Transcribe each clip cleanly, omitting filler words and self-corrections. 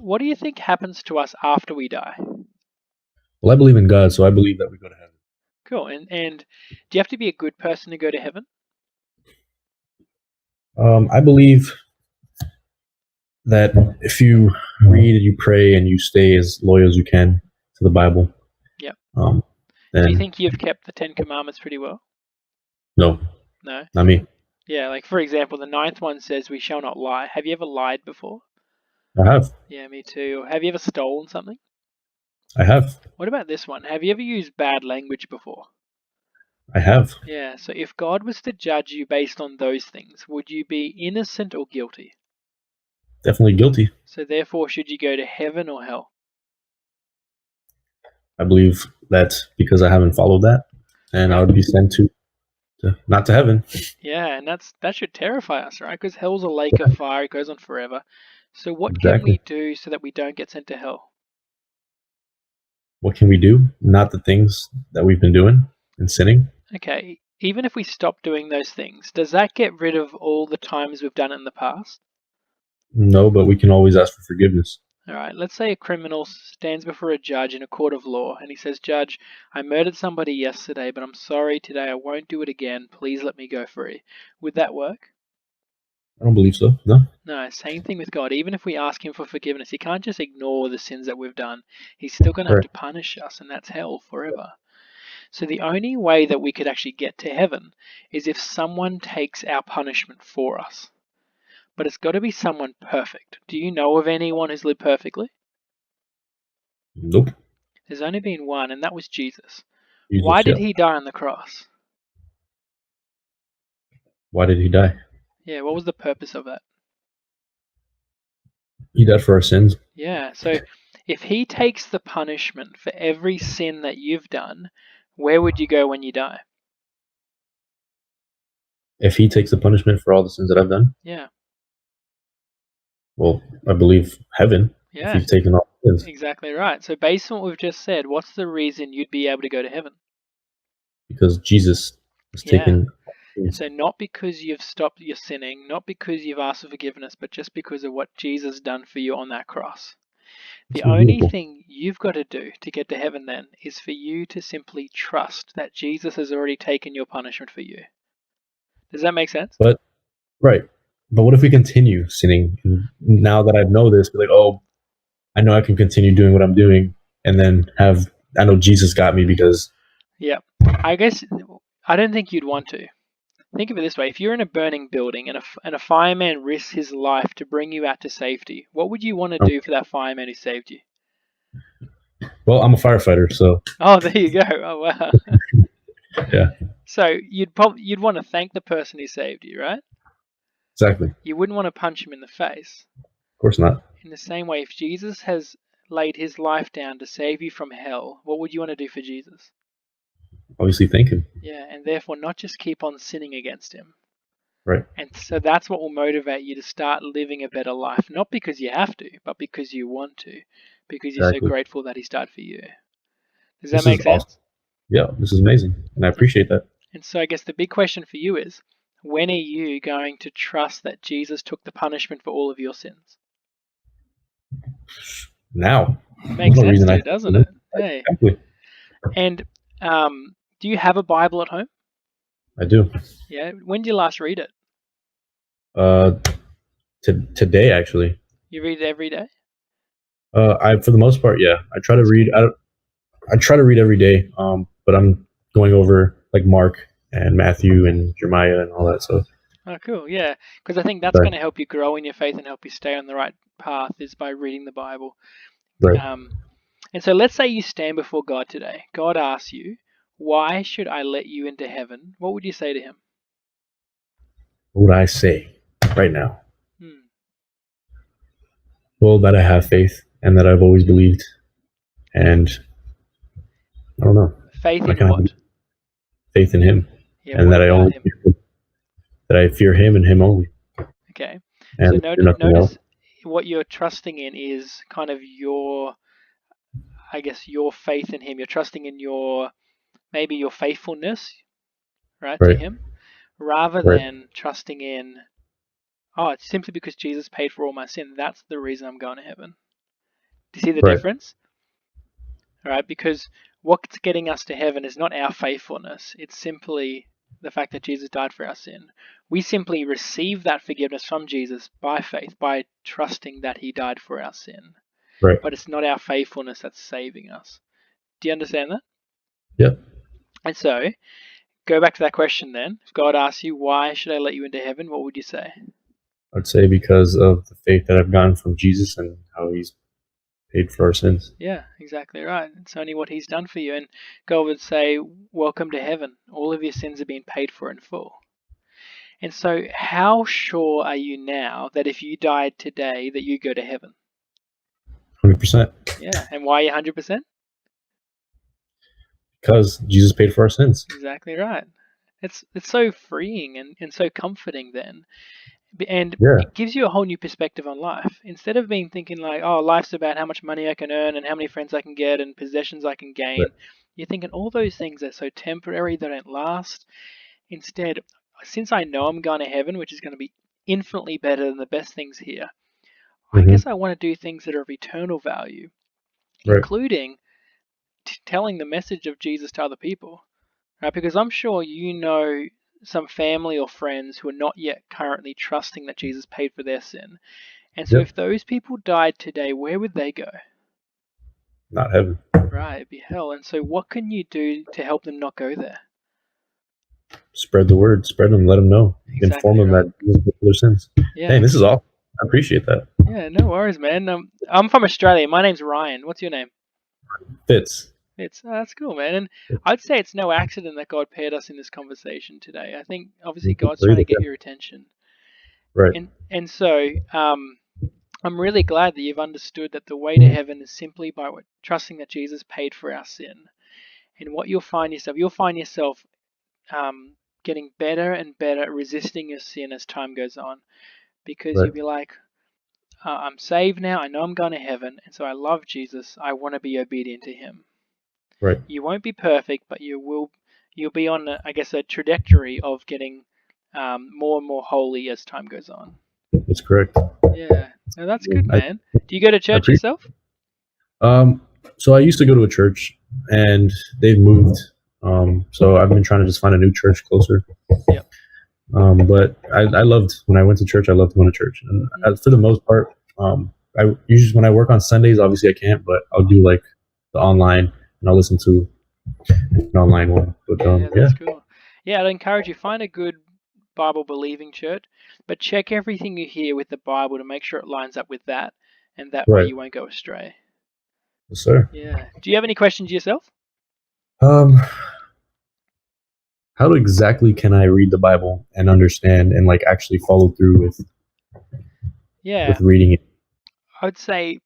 what do you think happens to us after we die? Well, I believe in God, so I believe that we go to heaven. Cool. And do you have to be a good person to go to heaven? I believe that if you read and you pray and you stay as loyal as you can to the Bible, Yep. um, Do you then think you've kept the Ten Commandments pretty well? no, No. not me. Yeah, like for example, the ninth one says we shall not lie. Have you ever lied before? I have. Yeah, me too. Have you ever stolen something? I have. What about this one? Have you ever used bad language before? I have. Yeah, so if God was to judge you based on those things, would you be innocent or guilty? Definitely guilty. So therefore, should you go to heaven or hell? I believe that because I haven't followed that, and I Right. would be sent to not to heaven. Yeah, and that should terrify us, right? Because hell's a lake of fire, it goes on forever. So what can we Exactly. do so that we don't get sent to hell? What can we do? Not the things that we've been doing and sinning. Okay, even if we stop doing those things, does that get rid of all the times we've done it in the past? No, but we can always ask for forgiveness. All right, let's say a criminal stands before a judge in a court of law and he says, Judge, I murdered somebody yesterday, but I'm sorry today, I won't do it again. Please let me go free. Would that work? I don't believe so. No. No, same thing with God. Even if we ask Him for forgiveness, He can't just ignore the sins that we've done. He's still going to have Right. to punish us, and that's hell forever. So the only way that we could actually get to heaven is if someone takes our punishment for us. But it's got to be someone perfect. Do you know of anyone who's lived perfectly? Nope. There's only been one, and that was Jesus. Why Jesus. did Yeah. He die on the cross? Why did he die? Yeah, what was the purpose of that? He died for our sins. Yeah, so if He takes the punishment for every sin that you've done, where would you go when you die? If he takes the punishment for all the sins that I've done, Yeah, well, I believe heaven. If yeah, he's taken all the sins, exactly right. So based on what we've just said, what's the reason you'd be able to go to heaven? because Jesus has Yeah. taken And sins. so not because you've stopped your sinning, not because you've asked for forgiveness, but just because of what Jesus done for you on that cross. It's The so only beautiful. thing you've got to do to get to heaven then is for you to simply trust that Jesus has already taken your punishment for you. Does that make sense? But right. But what if we continue sinning? And now that I know this, be like, oh, I know I can continue doing what I'm doing, and then have I know Jesus got me because Yeah. I guess I don't think you'd want to. Think of it this way: if you're in a burning building and a fireman risks his life to bring you out to safety, what would you want to do for that fireman who saved you? well, I'm a firefighter, so Oh, there you go. Oh, wow. yeah, So you'd want to thank the person who saved you, right? exactly. Of You wouldn't want to punch him in the face. course not. In the same way, if Jesus has laid his life down to save you from hell, what would you want to do for Jesus? Obviously, thank him. Yeah, and therefore not just keep on sinning against him. Right. And so that's what will motivate you to start living a better life, not because you have to, but because you want to, because you're so Exactly. grateful that he's died for you. Does that This is make awesome. sense? Yeah, this is amazing, and I appreciate that. And so I guess the big question for you is, when are you going to trust that Jesus took the punishment for all of your sins? Now, there's Makes no sense reason I to, can't doesn't believe it? it. Hey. Exactly. And do you have a Bible at home? I do. Yeah. When did you last read it? Uh, today actually. You read it every day? I for the most part, yeah. I try to That's read. cool. I try to read every day. But I'm going over like Mark and Matthew and Jeremiah and all that. So Oh, cool. Yeah. Because I think that's right, going to help you grow in your faith and help you stay on the right path is by reading the Bible. right. Um, and so let's say you stand before God today. God asks you, why should I let you into heaven? What would you say to him? What would I say right now? Hmm. Well, that I have faith and that I've always believed, and I don't know. Faith I in can have what? faith in Him, Yeah. and What that I about only him? that I fear Him and Him only, Okay. So and do nothing else. notice what you're trusting in is kind of your, I guess, your faith in him. You're trusting in your, maybe your faithfulness, right, to Right, him, rather right. than trusting in, oh, it's simply because Jesus paid for all my sin. That's the reason I'm going to heaven. Do you see the Right. difference? All right, because what's getting us to heaven is not our faithfulness. It's simply the fact that Jesus died for our sin. We simply receive that forgiveness from Jesus by faith, by trusting that he died for our sin. Right. But it's not our faithfulness that's saving us. Do you understand that? Yep. And so, go back to that question then. If God asks you, why should I let you into heaven? What would you say? I'd say because of the faith that I've gotten from Jesus and how he's paid for our sins. Yeah, exactly right. It's only what he's done for you. And God would say, welcome to heaven. All of your sins have been paid for in full. And so, how sure are you now that if you died today, that you go to heaven? 100%. Yeah, and why are you 100%? Because Jesus paid for our sins. Exactly right. It's so freeing and so comforting then. And Yeah. it gives you a whole new perspective on life. Instead of being thinking like, oh, life's about how much money I can earn and how many friends I can get and possessions I can gain, Right. you're thinking all those things are so temporary, they don't last. Instead, since I know I'm going to heaven, which is going to be infinitely better than the best things here, I Mm-hmm. guess I want to do things that are of eternal value, Right. including telling the message of Jesus to other people. Right? Because I'm sure you know some family or friends who are not yet currently trusting that Jesus paid for their sin. And so Yep. if those people died today, where would they go? Not heaven. Right, it'd be hell. And so what can you do to help them not go there? Spread the word. Spread them. Let them know. Inform Exactly them right. that Jesus paid for their sins. Yeah. Hey, this is awesome. I appreciate that. Yeah, no worries, man. I'm from Australia. My name's Ryan. What's your name? Fitz. That's cool, man. And I'd say it's no accident that God paired us in this conversation today. I think obviously God's trying to get your attention. Right. And so I'm really glad that you've understood that the way to heaven is simply by trusting that Jesus paid for our sin. And what you'll find yourself getting better and better at resisting your sin as time goes on, because Right. you'll be like, I'm saved now. I know I'm going to heaven, and so I love Jesus. I want to be obedient to him. Right. You won't be perfect, but you'll be on, I guess, a trajectory of getting more and more holy as time goes on. That's correct. Yeah, no, that's good, I man. Do you go to church appreciate. yourself? So I used to go to a church, and they've moved. So I've been trying to just find a new church closer. Yep. But I loved when I went to church. I loved going to church, and for the most part, I usually when I work on Sundays, obviously I can't, but I'll do like the online, and I'll listen to an online one. But Yeah, that's cool. Yeah, I'd encourage you, find a good Bible believing church, but check everything you hear with the Bible to make sure it lines up with that, and that way right, you won't go astray. yes, sir. Yeah. Do you have any questions yourself? Um, how exactly can I read the Bible and understand and like actually follow through Yeah, with reading it? I would say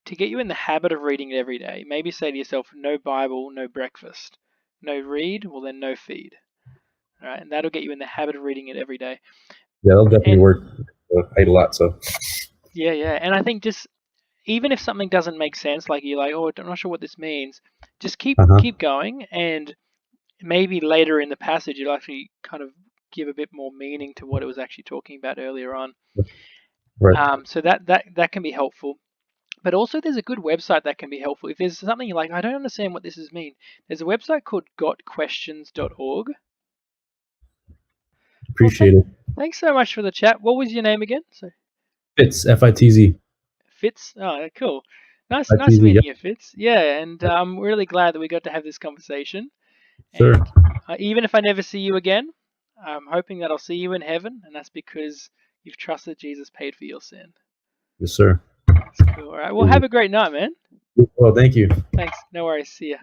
to get you in the habit of reading it every day, maybe say to yourself, no Bible, no breakfast. No read, well then no feed. All right, and that'll get you in the habit of reading it every day. Yeah, that'll definitely And work. I ate a lot, so yeah, and I think just even if something doesn't make sense, like you're like, oh, I'm not sure what this means, just uh-huh. keep going, and maybe later in the passage it'll actually kind of give a bit more meaning to what it was actually talking about earlier on. Right. So that can be helpful. But also there's a good website that can be helpful. If there's something you're like, I don't understand what this is mean, there's a website called gotquestions.org. Well, Appreciate it. thanks so much for the chat. What was your name again? So Fitz, Fitz. Fitz. Oh, cool. Nice Fitz, meeting yep, you, Fitz. Yeah, and I'm really glad that we got to have this conversation. sir. And even if I never see you again, I'm hoping that I'll see you in heaven, and that's because you've trusted Jesus paid for your sin. Yes, sir. That's cool. All right. Well, have a great night, man. Well, thank you. Thanks. No worries. See ya.